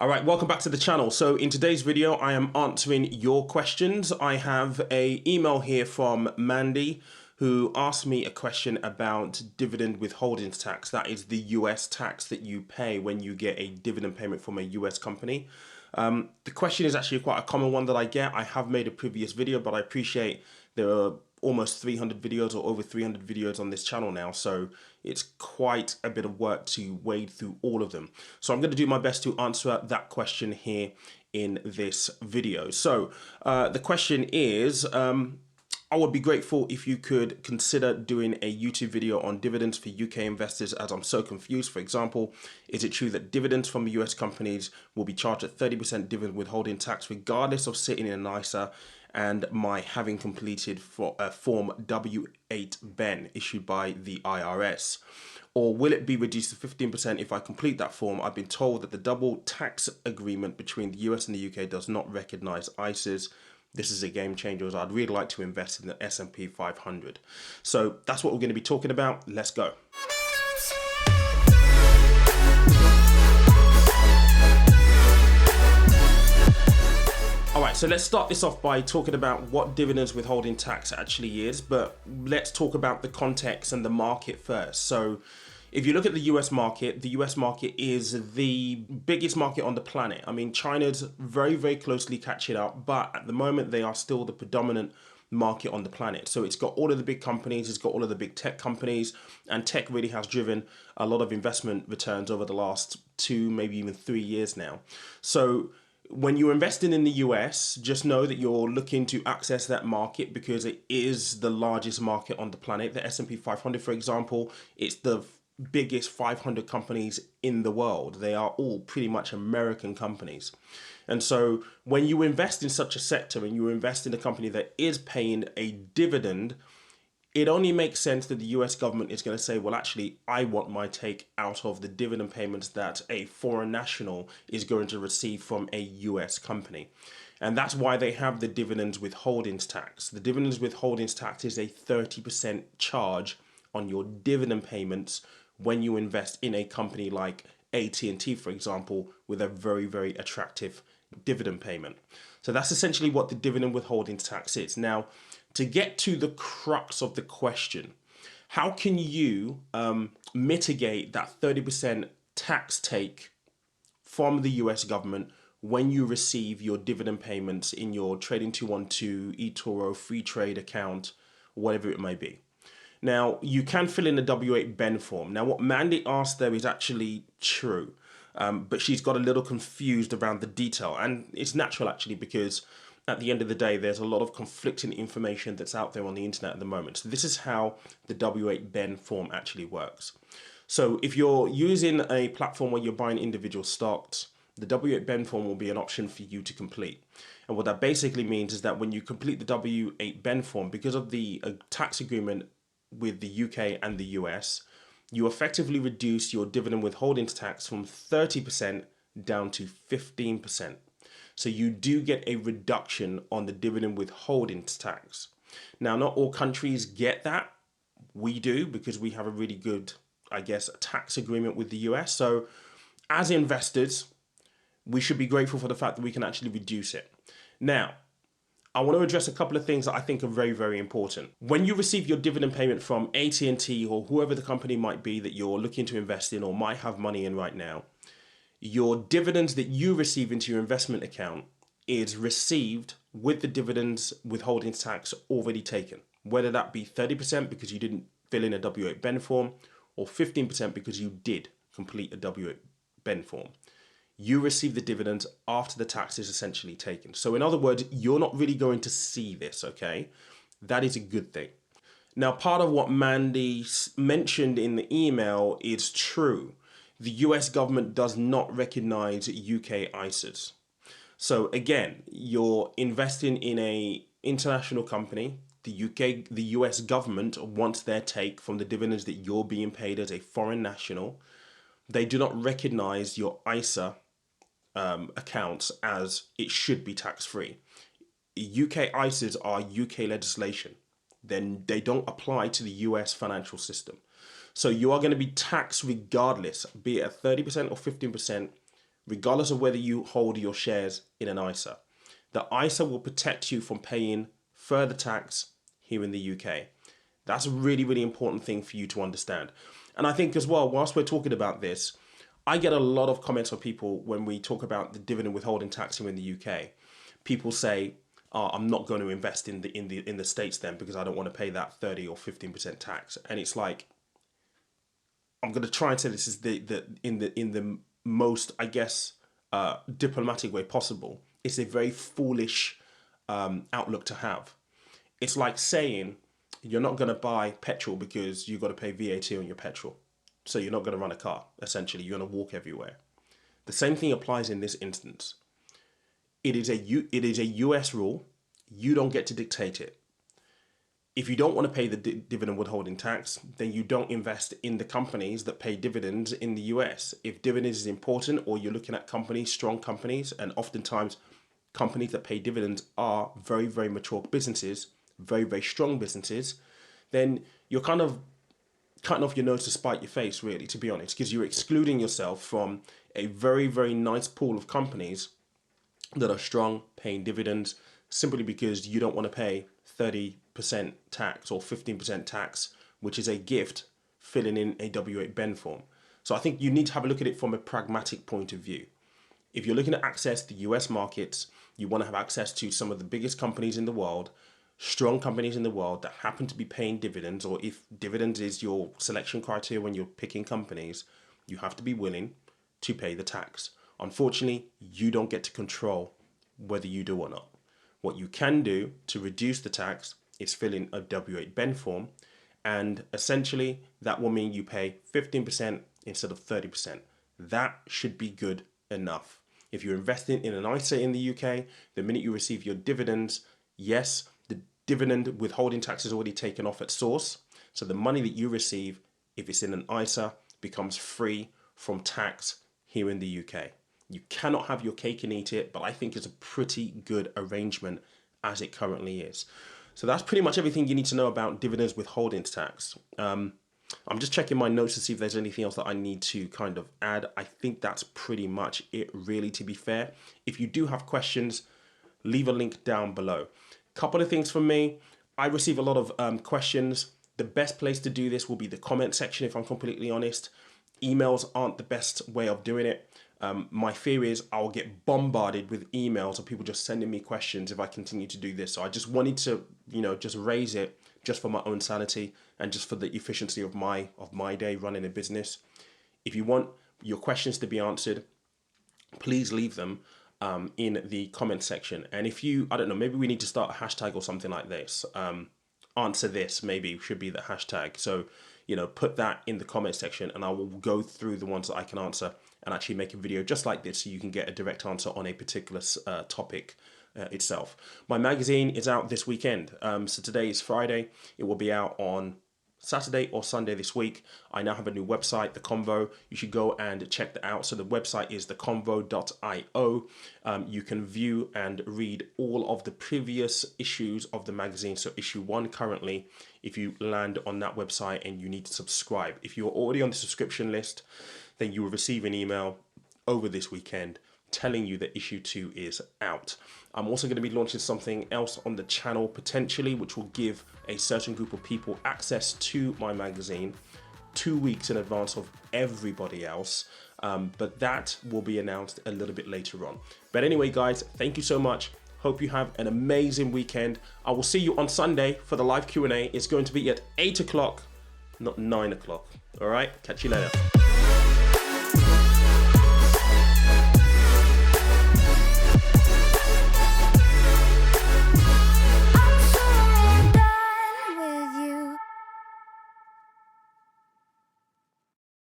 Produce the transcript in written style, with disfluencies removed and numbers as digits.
All right, welcome back to the channel. So in today's video, I am answering your questions. I have an email here from Mandy who asked me a question about dividend withholding tax. That is the US tax that you pay when you get a dividend payment from a US company. The question is actually quite a common one that I get. I have made a previous video, but I appreciate there are almost 300 videos or over 300 videos on this channel now, so it's quite a bit of work to wade through all of them. So I'm going to do my best to answer that question here in this video. So the question is, I would be grateful if you could consider doing a YouTube video on dividends for UK investors, as I'm so confused. For example, is it true that dividends from US companies will be charged at 30% dividend withholding tax regardless of sitting in an ISA and my having completed for a form W8BEN issued by the IRS? Or will it be reduced to 15% if I complete that form? I've been told that the double tax agreement between the US and the UK does not recognize ISAs. This is a game changer, as I'd really like to invest in the S&P 500. So that's what we're going to be talking about. Let's go. All right, so let's start this off by talking about what dividends withholding tax actually is, but let's talk about the context and the market first. So if you look at the US market is the biggest market on the planet. I mean, China's very, very closely catching up, but at the moment they are still the predominant market on the planet. So it's got all of the big companies, it's got all of the big tech companies, and tech really has driven a lot of investment returns over the last 2, maybe even 3 years now. So when you're investing in the US, just know that you're looking to access that market because it is the largest market on the planet. The S&P 500, for example, it's the biggest 500 companies in the world. They are all pretty much American companies. And so when you invest in such a sector and you invest in a company that is paying a dividend, it only makes sense that the US government is going to say, well, actually, I want my take out of the dividend payments that a foreign national is going to receive from a US company. And that's why they have the dividends withholding tax. The dividends withholding tax is a 30% charge on your dividend payments when you invest in a company like AT&T, for example, with a very, very attractive dividend payment. So that's essentially what the dividend withholding tax is. Now, to get to the crux of the question, how can you mitigate that 30% tax take from the US government when you receive your dividend payments in your Trading 212, eToro, free trade account, whatever it may be? Now, you can fill in a W8BEN form. Now, what Mandy asked there is actually true, but she's got a little confused around the detail. And it's natural, actually, because at the end of the day, there's a lot of conflicting information that's out there on the internet at the moment. So this is how the W8BEN form actually works. So if you're using a platform where you're buying individual stocks, the W8BEN form will be an option for you to complete. And what that basically means is that when you complete the W8BEN form, because of the tax agreement with the UK and the US, you effectively reduce your dividend withholding tax from 30% down to 15%. So you do get a reduction on the dividend withholding tax. Now, not all countries get that. We do, because we have a really good, I guess, tax agreement with the US. So as investors, we should be grateful for the fact that we can actually reduce it. Now, I want to address a couple of things that I think are very, very important. When you receive your dividend payment from AT&T or whoever the company might be that you're looking to invest in or might have money in right now, your dividends that you receive into your investment account is received with the dividends withholding tax already taken, whether that be 30% because you didn't fill in a W8BEN form or 15% because you did complete a W8BEN form. You receive the dividends after the tax is essentially taken. So in other words, you're not really going to see this, okay? That is a good thing. Now, part of what Mandy mentioned in the email is true. The US government does not recognize UK ISAs. So again, you're investing in an international company. The US government wants their take from the dividends that you're being paid as a foreign national. They do not recognize your ISA accounts as it should be tax-free. UK ISAs are UK legislation. Then they don't apply to the US financial system. So you are going to be taxed regardless, be it at 30% or 15%, regardless of whether you hold your shares in an ISA. The ISA will protect you from paying further tax here in the UK. That's a really, really important thing for you to understand. And I think as well, whilst we're talking about this, I get a lot of comments from people when we talk about the dividend withholding tax here in the UK. People say, oh, I'm not going to invest in the States then because I don't want to pay that 30 or 15% tax. And it's like, I'm going to try and say this is in the most, I guess, diplomatic way possible. It's a very foolish outlook to have. It's like saying you're not going to buy petrol because you've got to pay VAT on your petrol. So you're not going to run a car, essentially. You're going to walk everywhere. The same thing applies in this instance. It is a US rule. You don't get to dictate it. If you don't want to pay the dividend withholding tax, then you don't invest in the companies that pay dividends in the US. If dividends is important, or you're looking at companies, strong companies, and oftentimes companies that pay dividends are very, very mature businesses, very, very strong businesses, then you're kind of cutting off your nose to spite your face, really, to be honest, because you're excluding yourself from a very, very nice pool of companies that are strong, paying dividends, simply because you don't want to pay 30% tax or 15% tax, which is a gift, filling in a W8BEN form. So I think you need to have a look at it from a pragmatic point of view. If you're looking to access the US markets, you want to have access to some of the biggest companies in the world, strong companies in the world that happen to be paying dividends, or if dividends is your selection criteria when you're picking companies, you have to be willing to pay the tax. Unfortunately, you don't get to control whether you do or not. What you can do to reduce the tax is fill in a W8BEN form, and essentially that will mean you pay 15% instead of 30%. That should be good enough. If you're investing in an ISA in the UK, the minute you receive your dividends, yes, the dividend withholding tax is already taken off at source. So the money that you receive, if it's in an ISA, becomes free from tax here in the UK. You cannot have your cake and eat it, but I think it's a pretty good arrangement as it currently is. So that's pretty much everything you need to know about dividends withholding tax. I'm just checking my notes to see if there's anything else that I need to kind of add. I think that's pretty much it, really, to be fair. If you do have questions, leave a link down below. Couple of things from me. I receive a lot of questions. The best place to do this will be the comment section, if I'm completely honest. Emails aren't the best way of doing it. My fear is I'll get bombarded with emails of people just sending me questions if I continue to do this. So I just wanted to, just raise it just for my own sanity and just for the efficiency of my day running a business. If you want your questions to be answered, please leave them in the comment section. And if you, I don't know, maybe we need to start a hashtag or something like this. Answer this maybe should be the hashtag. So, put that in the comment section and I will go through the ones that I can answer and actually make a video just like this so you can get a direct answer on a particular topic itself. My magazine is out this weekend. So today is Friday. It will be out on Saturday or Sunday this week. I now have a new website, The Convo. You should go and check that out. So the website is theconvo.io. You can view and read all of the previous issues of the magazine. So issue 1 currently, if you land on that website and you need to subscribe. If you're already on the subscription list, then you will receive an email over this weekend telling you that issue 2 is out. I'm also going to be launching something else on the channel potentially, which will give a certain group of people access to my magazine 2 weeks in advance of everybody else. But that will be announced a little bit later on. But anyway, guys, thank you so much. Hope you have an amazing weekend. I will see you on Sunday for the live Q&A. It's going to be at 8 o'clock, not 9 o'clock. All right, catch you later.